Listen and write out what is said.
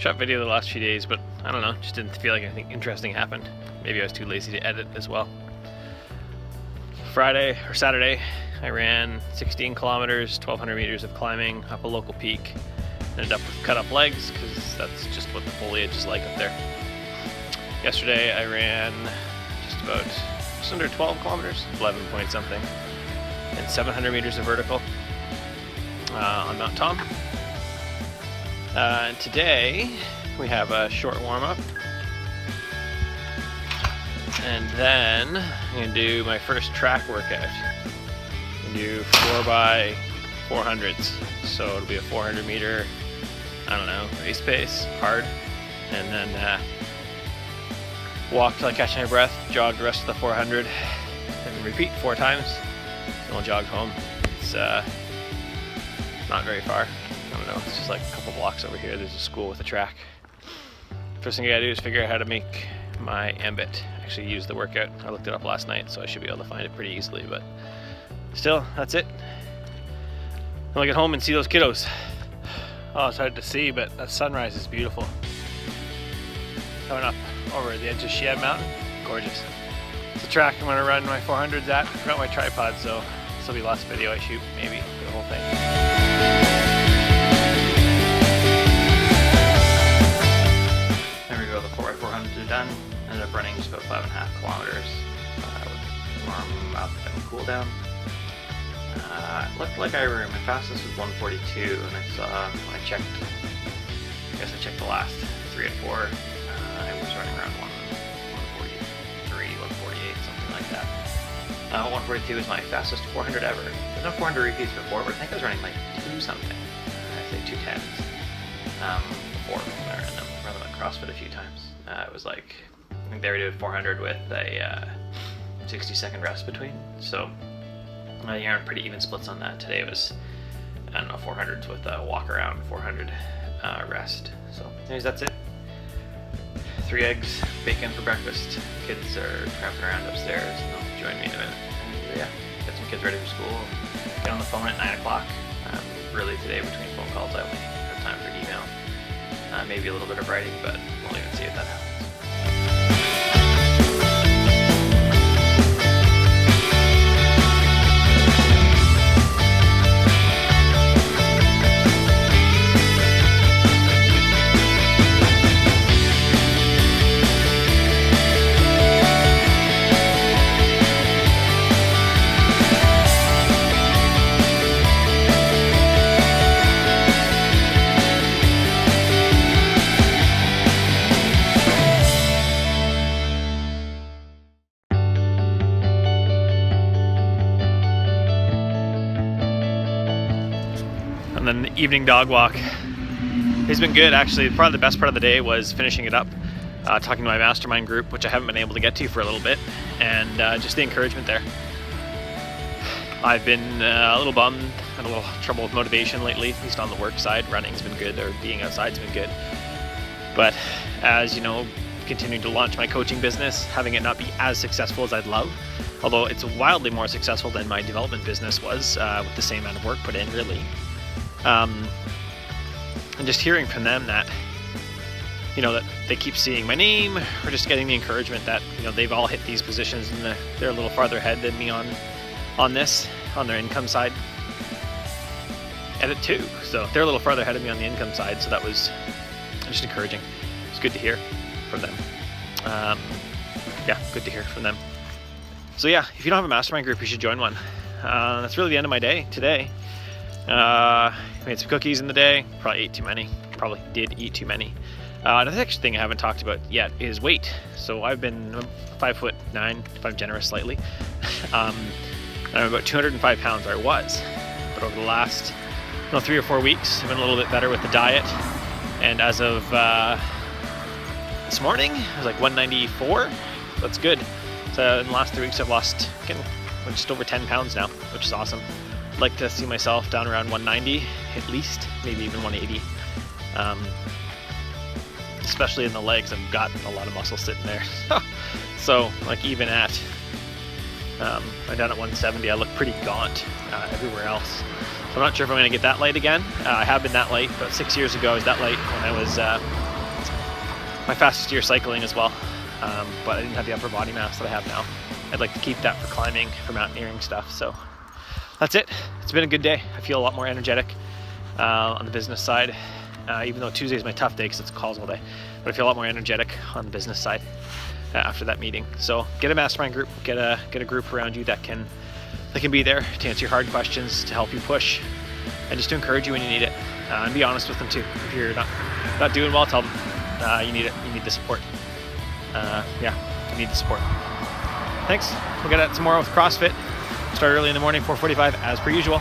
shot video the last few days, but I don't know, just didn't feel like anything interesting happened. Maybe I was too lazy to edit as well. Friday or Saturday, I ran 16 kilometers, 1,200 meters of climbing up a local peak. Ended up with cut up legs because that's just what the foliage is like up there. Yesterday I ran just under 12 kilometers, 11 point something, and 700 meters of vertical on Mount Tom. And today we have a short warm-up, and then I'm going to do my first track workout. I'm going to do 4x400s, so it'll be a 400 meter, I don't know, race pace, hard, and then walk till I catch my breath, jog the rest of the 400, and repeat 4 times, and I'll jog home. It's not very far. I don't know, it's just like a couple blocks over here. There's a school with a track. First thing I gotta do is figure out how to make my ambit. Actually use the workout. I looked it up last night, so I should be able to find it pretty easily, but still, that's it. I'll get home and see those kiddos. Oh, it's hard to see, but that sunrise is beautiful. Coming up over the edge of Sheehan Mountain, gorgeous. It's a track I'm gonna run my 400s at. I forgot my tripod, so this will be the last video I shoot, maybe, for the whole thing. The 4x400s are done. Ended up running just about 5.5 kilometers with warm up and cool down. It looked like I ran my fastest was 142, and I saw when I checked, I guess I checked the last 3 and 4, I was running around 143, 148, something like that. 142 is my fastest 400 ever. There's no 400 repeats before, but I think I was running like 2 something. I say 210s before when I ran them. CrossFit a few times. It was like, I think they were doing 400 with a 60-second rest between. So you earn pretty even splits on that. Today it was, I don't know, 400s with a walk around, 400 rest. So anyways, that's it. 3 eggs, bacon for breakfast. Kids are trapping around upstairs and they'll join me in a minute. And yeah, get some kids ready for school. Get on the phone at 9 o'clock. Really today between phone calls I only have time for email. Maybe a little bit of writing, but we'll even see if that happens. And then the evening dog walk. It's been good, actually. Probably the best part of the day was finishing it up, talking to my mastermind group, which I haven't been able to get to for a little bit, and just the encouragement there. I've been a little bummed, had a little trouble with motivation lately, at least on the work side. Running's been good, or being outside's been good. But as you know, continuing to launch my coaching business, having it not be as successful as I'd love, although it's wildly more successful than my development business was, with the same amount of work put in, really. And just hearing from them that, you know, that they keep seeing my name, or just getting the encouragement that, you know, they've all hit these positions and they're a little farther ahead than me on their income side. Edit too, so they're a little farther ahead of me on the income side, so that was just encouraging. It's good to hear from them. Yeah, good to hear from them. So yeah, if you don't have a mastermind group, you should join one. That's really the end of my day today. Made some cookies in the day, probably ate too many, probably did eat too many. Another extra thing I haven't talked about yet is weight. So I've been 5'9", if I'm generous slightly. And I'm about 205 pounds, or I was. But over the last 3 or 4 weeks, I've been a little bit better with the diet. And as of this morning, I was like 194. That's good. So in the last 3 weeks, I've lost just over 10 pounds now, which is awesome. I'd like to see myself down around 190 at least, maybe even 180. Especially in the legs, I've got a lot of muscle sitting there. So like even at I'm down at 170, I look pretty gaunt everywhere else. So I'm not sure if I'm going to get that light again. I have been that light, but 6 years ago I was that light when I was my fastest year cycling as well, but I didn't have the upper body mass that I have now. I'd like to keep that for climbing, for mountaineering stuff. So that's it. It's been a good day. I feel a lot more energetic on the business side, even though Tuesday is my tough day because it's calls all day. But I feel a lot more energetic on the business side after that meeting. So get a mastermind group, get a group around you that can be there to answer your hard questions, to help you push, and just to encourage you when you need it. And be honest with them too. If you're not doing well, tell them you need it. You need the support. You need the support. Thanks. We'll get at tomorrow with CrossFit. Start early in the morning, 4:45 as per usual.